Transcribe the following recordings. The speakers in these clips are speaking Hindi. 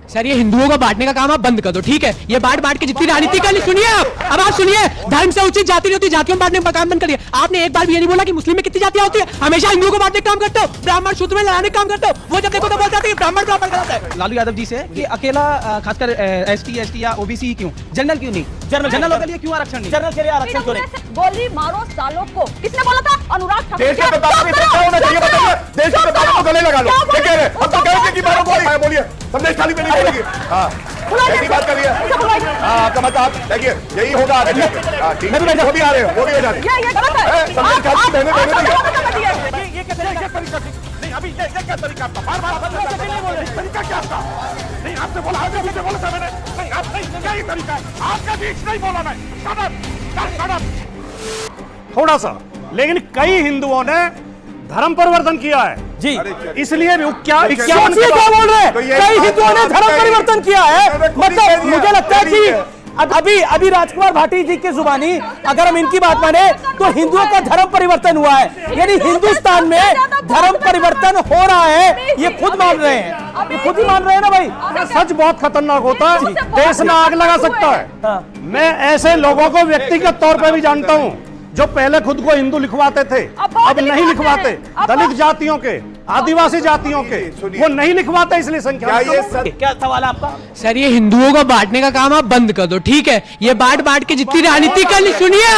सर ये हिंदुओं को बांटने का काम आप बंद कर दो, ठीक है? ये बांट के जितनी राजनीति करनी, सुनिए अब आप सुनिए, धर्म से उचित जाति नहीं होती, जातियों में बांटने का काम बंद कर दिया आपने। एक बार भी ये नहीं बोला कि मुस्लिम में कितनी जातियां होती है। हमेशा हिंदुओं को बांटने का काम करते हो, ब्राह्मण शूद्र में लड़ाने का काम करते हो। वो जब देखो तो बोल जाते हैं ब्राह्मण बराबर गलत है। लालू यादव जी से कि अकेला खासकर ST या OBC क्यों, जनरल क्यों नहीं, जनरलों के लिए क्यों आरक्षण नहीं, जनरल के लिए आरक्षण क्यों नहीं? गोली मारो सालों को, किसने बोला था? अनुराग ठाकुर। देश के प्रताप की रक्षा होना चाहिए, बताइए। देश के प्रताप को गले लगा लो, क्या कह रहे हैं? अब तो कहेंगे कि मारो गोली, बोलिए संदेश खाली पे नहीं बोलेगी। हाँ ऐसी बात करिए। हाँ आपका मतलब देखिए यही होगा आगे चलके। हाँ ठीक है, वो भी आ रहे हैं, वो भी हो जा रहे हैं। ये गलत है। संदेश खाली बहने ये क्या तरीका नहीं, अभी ये क्या तरीका आपका? बार-बार तरीका क्या आपका? नहीं आपने बोला, आगे पीछे बोला था मैंने। नहीं आप नहीं, क्या ये तरीका है? आपका बीच नहीं बोला मैं। Shut up. थोड़ा सा, लेकिन कई हिंदुओं ने धर्म परिवर्तन किया है जी, इसलिए भी क्या क्या बोल रहे हैं? कई हिंदुओं ने धर्म परिवर्तन किया है, मतलब मुझे लगता है कि अभी राजकुमार भाटी जी की जुबानी अगर हम इनकी बात माने तो हिंदुओं का धर्म परिवर्तन हुआ है, यानी हिंदुस्तान में धर्म परिवर्तन हो रहा है, ये खुद मान रहे हैं, ये खुद ही मान रहे हैं ना भाई। सच बहुत खतरनाक होता है, देश में आग लगा सकता है। मैं ऐसे लोगों को व्यक्तिगत तौर पर भी जानता हूं जो पहले खुद को हिंदू लिखवाते थे, अब नहीं लिखवाते। दलित जातियों के, आदिवासी जातियों के वो नहीं लिखवाते, इसलिए संख्या। क्या सवाल है आपका? सर ये हिंदुओं को बांटने का काम आप बंद कर दो, ठीक है? ये बांट के जितनी राजनीति करनी, सुनिए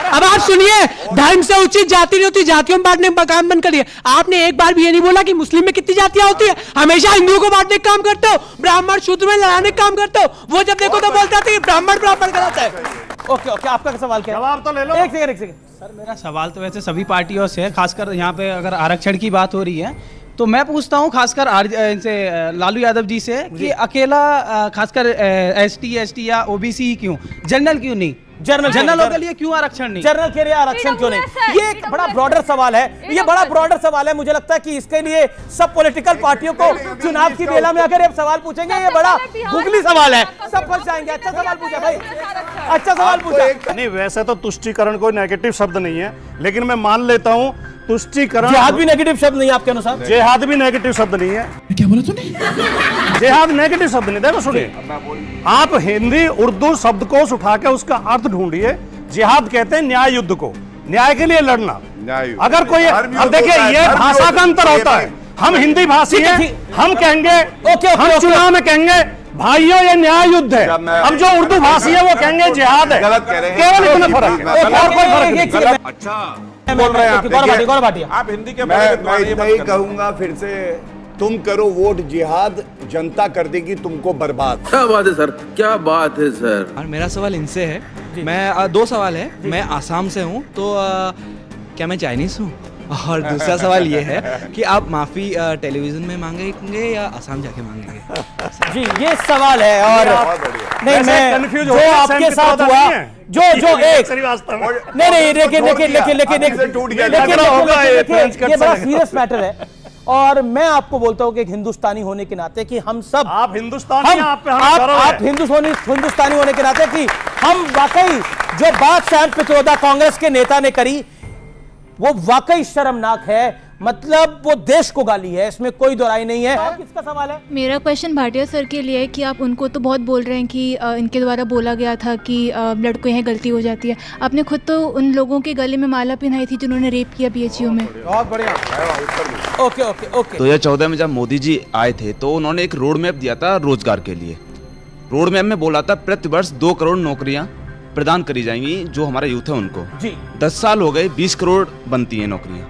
अब आप सुनिए, धर्म से उचित जाति नहीं होती, जातियों में बांटने का काम बंद कर दिया आपने। एक बार भी ये नहीं बोला कि मुस्लिम में कितनी जातियां होती है। हमेशा हिंदुओं को बांटने का काम करते हो, ब्राह्मण शूद्र में लड़ाने का काम करते हो। वो जब देखो तो बोल जाते हैं ब्राह्मण बराबर गलत है। ओके आपका सवाल क्या है? जवाब तो ले लो। एक सेकंड। सर मेरा सवाल तो वैसे सभी पार्टियों से है, खासकर यहाँ पे अगर आरक्षण की बात हो रही है तो मैं पूछता हूँ खासकर इनसे लालू यादव जी से कि अकेला खासकर ST या OBC क्यों, जनरल क्यों नहीं, जनरलों के लिए क्यों आरक्षण नहीं, जनरल के लिए आरक्षण क्यों नहीं? ये एक बड़ा ब्रॉडर सवाल है, ये बड़ा ब्रॉडर सवाल है। मुझे लगता है कि इसके लिए सब पॉलिटिकल पार्टियों को चुनाव की बेला में अगर ये सवाल पूछेंगे, ये बड़ा गुगली सवाल है, सब फंस जाएंगे। अच्छा सवाल पूछा भाई, अच्छा सवाल पूछा। नहीं वैसे तो तुष्टीकरण कोई नेगेटिव शब्द नहीं है, लेकिन मैं मान लेता हूं तुष्टीकरण। जिहाद भी नेगेटिव शब्द नहीं है आपके अनुसार? जिहाद भी नेगेटिव शब्द नहीं है। क्या बोला तूने? जिहाद नेगेटिव शब्द नहीं। देखो सुनिए, आप हिंदी उर्दू शब्दकोश उठा के उसका अर्थ ढूंढिए। जिहाद कहते हैं न्याय युद्ध को, न्याय के लिए लड़ना। अगर कोई, अब देखिए ये भाषा का अंतर होता है। हम हिंदी भाषी हैं, हम कहेंगे, हम चुनाव में कहेंगे भाइयों ये न्याय युद्ध है। अब जो उर्दू भाषी है वो कहेंगे जिहाद है। गलत कह रहे हैं, केवल इतना फर्क है, और कोई फर्क नहीं। अच्छा बोल रहे हैं आप हिंदी के। मैं इतना ही कहूंगा फिर से, तुम करो वोट जिहाद, जनता कर देगी तुमको बर्बाद। क्या बात है सर, क्या बात है सर। और मेरा सवाल इनसे है, मैं दो सवाल है, मैं आसाम से हूँ तो क्या मैं चाइनीज हूँ? और दूसरा सवाल ये है कि आप माफी टेलीविजन में मांगेंगे या आसाम जाके मांगेंगे? जी ये सवाल है। और नहीं मैं जो आपके साथ हुआ, जो एक नहीं लेकिन ये बड़ा सीरियस मैटर है। और मैं आपको बोलता हूँ कि एक हिंदुस्तानी होने के नाते कि हम सब, आप हिंदुस्तानी, आप हिंदुस्तानी होने के नाते कि हम वाकई जो बात शायद पित्रोदा कांग्रेस के नेता ने करी वो वाकई शर्मनाक है। मतलब वो देश को गाली है, इसमें कोई दोराई नहीं है। किसका सवाल है? मेरा क्वेश्चन भाटिया सर के लिए है कि आप उनको तो बहुत बोल रहे हैं कि इनके द्वारा बोला गया था कि लड़कों यहाँ गलती हो जाती है। आपने खुद तो उन लोगों के गले में माला पहनाई थी जिन्होंने रेप किया PHU में। बहुत बढ़िया। ओके 2014 में जब मोदी जी आए थे तो उन्होंने एक रोड मैप दिया था रोजगार के लिए। रोड मैप में बोला था प्रतिवर्ष 2 करोड़ नौकरियां प्रदान करी जाएंगी जो हमारा यूथ है उनको जी। 10 साल हो गए, 20 करोड़ बनती हैं नौकरियां।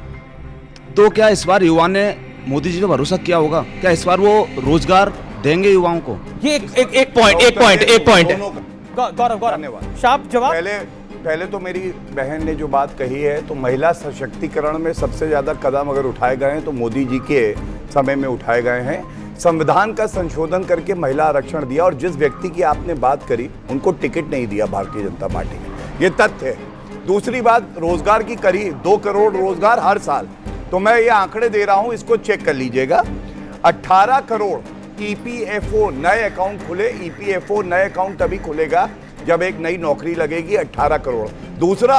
तो क्या इस बार युवा ने मोदी जी पे भरोसा किया होगा? क्या इस बार वो रोजगार देंगे युवाओं को? ये एक पॉइंट गौरव शाप जवाब। पहले तो मेरी बहन ने जो बात कही है, तो महिला सशक्तिकरण में सबसे ज्यादा कदम अगर उठाए गए हैं तो मोदी जी के समय में उठाए गए हैं। संविधान का संशोधन करके महिला आरक्षण दिया, और जिस व्यक्ति की आपने बात करी उनको टिकट नहीं दिया भारतीय जनता पार्टी ने, ये तथ्य है। दूसरी बात, रोजगार की करी 2 करोड़ रोजगार हर साल, तो मैं ये आंकड़े दे रहा हूं, इसको चेक कर लीजिएगा। 18 करोड़ EPFO नए अकाउंट खुले। EPFO नए अकाउंट तभी खुलेगा जब एक नई नौकरी लगेगी। 18 करोड़। दूसरा,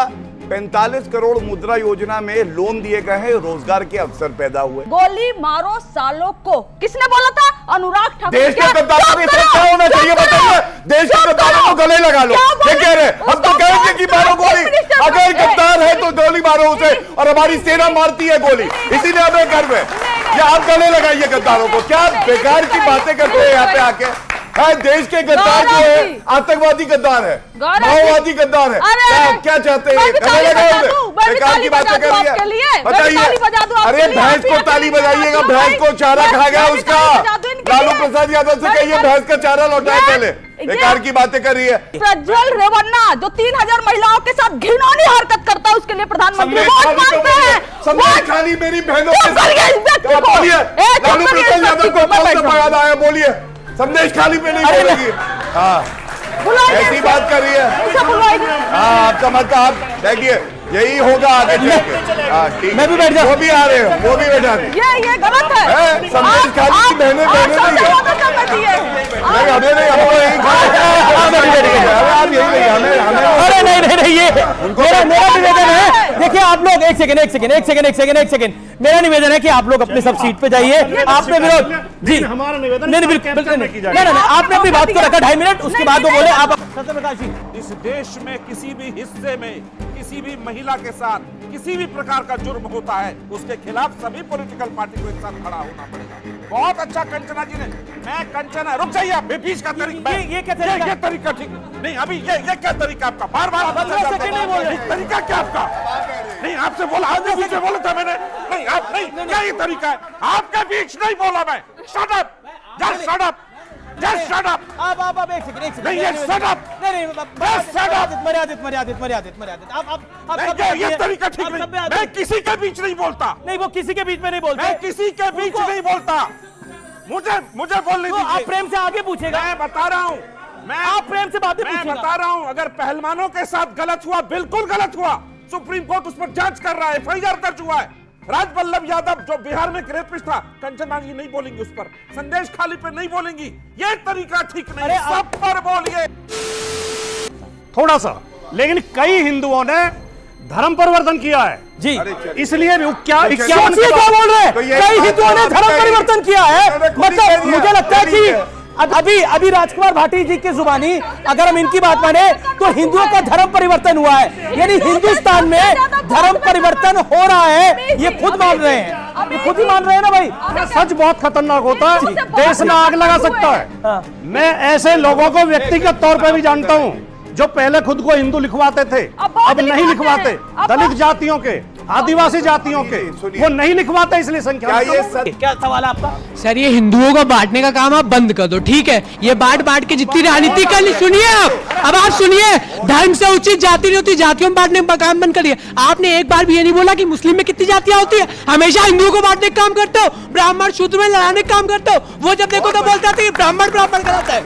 45 करोड़ मुद्रा योजना में लोन दिए गए हैं, रोजगार के अवसर पैदा हुए। गोली मारो सालों को, किसने बोला था? अनुराग ठाकुर। देश के गद्दारों की सुरक्षा होना चाहिए, बताइए। देश के गद्दारों को गले लगा लो, ये कह रहे हम तो कहेंगे कि मारो गोली, अगर गद्दार है तो गोली मारो उसे, और हमारी सेना मारती है गोली, इसीलिए हमें गर्व है। ये आप गले लगाइए गद्दारों को, क्या बेकार की बातें करते हैं यहाँ पे आके। देश के गद्दार जो है आतंकवादी गद्दार है, माओवादी गद्दार है, क्या चाहते हैं? गले लगाओ, बेकार की बातें कर रही है, बताइए। अरे भैंस को ताली बजाइएगा, भैंस को चारा खा गया उसका। लालू प्रसाद यादव से कहिए भैंस का चारा लौटाए पहले, बेकार की बातें कर रही है। प्रज्वल रेवन्ना जो 3000 महिलाओं के साथ घिनौनी हरकत करता है, उसके लिए प्रधानमंत्री वोट मांगते हैं। संदेश खाली मेरी बहनों के साथ बोलिए, लालू प्रसाद यादव को कौन सा बयान आया, बोलिए। संदेश खाली पे नहीं बोलेगी, हाँ ऐसी बात कर रही है। हाँ आपका मतलब आप देखिए यही होगा आगे चल के। हाँ ठीक, मैं भी बैठ जाऊँ, वो भी आ रहे हैं, वो भी बैठा दे। ये गलत है। संदेश खाली की बहनें नहीं है, हमें नहीं, हमको यही आप यही नहीं, हमें अरे नहीं ये मेरा निवेदन है। देखिए आप लोग एक सेकंड, मेरा निवेदन है कि आप लोग अपने सब सीट पे जाइए। आपने विरोध जी, हमारा निवेदन नहीं बिल्कुल नहीं, आपने अपनी बात को रखा 2.5 मिनट, उसके बाद वो बोले आप। सत्यप्रकाश जी, इस देश में किसी भी हिस्से में किसी भी महिला के साथ किसी भी प्रकार का जुर्म होता है, उसके खिलाफ सभी पॉलिटिकल पार्टी को एक साथ खड़ा होना पड़ेगा। बहुत अच्छा कंचना जी ने, मैं कंचना, रुक जाइए आप, बीच का तरीका ये क्या तरीका? ये तरीका ठीक नहीं। अभी ये क्या तरीका आपका? बार बार तरीका क्या आपका? नहीं आपसे बोला, आपके बीच में बोला था मैंने, नहीं आप नहीं, क्या ये तरीका है? आपके बीच नहीं बोला मैं। Shut up, just shut up, just shut up. आप एक सेकंड नहीं ये शट अप, नहीं बस शट अप। मर्यादित आप ये तरीका ठीक नहीं। मैं किसी के बीच नहीं बोलता। नहीं, वो किसी के बीच में नहीं बोलते। मैं किसी के बीच नहीं बोलता। मुझे बोलने दीजिए। आप प्रेम से आगे पूछेगा। मैं बता रहा हूँ, आप प्रेम से बातें मैं बता रहा हूँ, अगर पहलवानों के साथ गलत हुआ, बिल्कुल गलत हुआ, सुप्रीम कोर्ट उस पर जांच कर रहा है, एफआईआर दर्ज हुआ है। राजवल्लभ यादव जो बिहार में रेपिस्ट था, कंचना जी नहीं बोलेंगी उस पर, संदेश खाली पे नहीं बोलेंगी, ये तरीका ठीक नहीं। सब पर बोलिए थोड़ा सा। लेकिन कई हिंदुओं ने धर्म परिवर्तन किया है जी, इसलिए क्या बोल रहे हैं? कई हिंदुओं ने धर्म परिवर्तन किया है, मतलब मुझे लगता है कि अभी राजकुमार भाटी जी की जुबानी अगर हम इनकी बात माने तो हिंदुओं का धर्म परिवर्तन हुआ है, यानी हिंदुस्तान में धर्म परिवर्तन हो रहा है, ये खुद मान रहे हैं, ये खुद ही मान रहे हैं ना भाई। सच बहुत खतरनाक होता है, देश में आग लगा सकता है। मैं ऐसे लोगों को व्यक्तिगत तौर पर भी जानता हूँ जो पहले खुद को हिंदू लिखवाते थे, अब नहीं लिखवाते। दलित जातियों के, आदिवासी जातियों के वो नहीं लिखवाते, इसलिए संख्या। क्या सवाल है आपका? सर ये हिंदुओं को बांटने का काम आप बंद कर दो, ठीक है? ये बांट के जितनी राजनीति कर ली, सुनिए अब आप सुनिए, धर्म से उचित जाति नहीं होती, जातियों में बांटने का काम बंद करिए। आपने एक बार भी ये नहीं बोला कि मुस्लिम में कितनी जातियां होती है, हमेशा हिंदुओं को बांटने का काम करते हो, ब्राह्मण शूद्र में लड़ाने का काम करते हो। वो जब देखो तो बोलता था ब्राह्मण गलत है।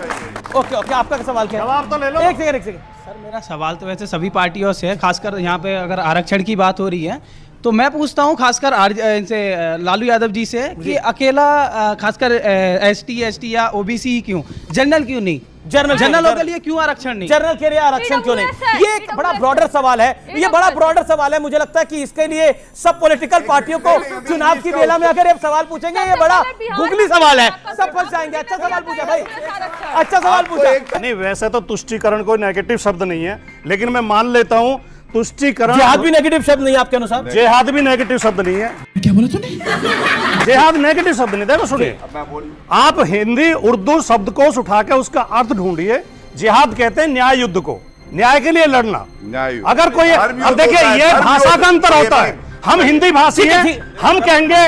ओके, आपका सवाल क्या? जवाब तो ले लो। एक सेकंड। सर मेरा सवाल तो वैसे सभी पार्टियों से है, खासकर यहाँ पे अगर आरक्षण की बात हो रही है तो मैं पूछता हूँ खासकर इनसे लालू यादव जी से कि अकेला खासकर एसटी या ओबीसी क्यों, जनरल क्यों नहीं? जनरलों के लिए क्यों आरक्षण नहीं? जनरल के लिए आरक्षण क्यों नहीं? ये एक बड़ा ब्रॉडर सवाल है, ये बड़ा ब्रॉडर सवाल है। मुझे लगता है कि इसके लिए सब पॉलिटिकल पार्टियों को चुनाव की बेला में अगर ये सवाल पूछेंगे, ये बड़ा गुगली सवाल है, सब फंस जाएंगे। अच्छा सवाल पूछा भाई, अच्छा सवाल पूछा। नहीं वैसे तो तुष्टीकरण कोई नेगेटिव शब्द नहीं है, लेकिन मैं मान लेता हूँ तुष्टीकरण। जिहाद भी नेगेटिव शब्द नहीं है आपके अनुसार? जिहाद भी नेगेटिव शब्द नहीं है। क्या बोला तूने? जिहाद नेगेटिव शब्द नहीं। देखो सुनिए, आप हिंदी उर्दू शब्दकोश उठा के उसका अर्थ ढूंढिए। जिहाद कहते हैं न्याय युद्ध को, न्याय के लिए लड़ना। अगर कोई, अब देखिए ये भाषा का अंतर होता है। हम हिंदी भाषी हैं, हम कहेंगे,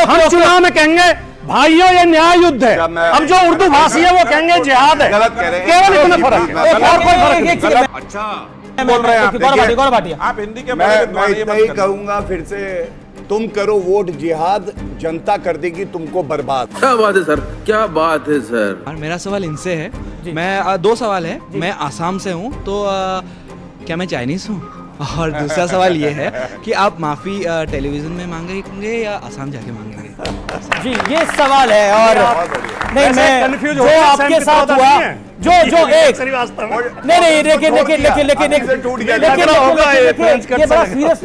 हम चुनाव में कहेंगे भाइयों ये न्याय युद्ध है। अब जो उर्दू भाषी है वो कहेंगे जिहाद है। केवल इतना फर्क है, और कोई फर्क नहीं। अच्छा बोल रहे हैं गौरव भाटिया, आप हिंदी के मैं इतना ही कहूंगा फिर से, तुम करो वोट जिहाद, जनता कर देगी तुमको बर्बाद। क्या बात है सर, क्या बात है सर। और मेरा सवाल इनसे है, मैं 2 सवाल है। मैं आसाम से हूँ, तो क्या मैं चाइनीज हूँ? और दूसरा सवाल ये है कि आप माफी टेलीविजन में मांगेंगे या आसाम जाके मांगेंगे? जी ये सवाल है। और नहीं, मैं कंफ्यूज जो आपके साथ हुआ जो एक श्रीवास्तव नहीं लेकिन टूट गया ये बड़ा सीरियस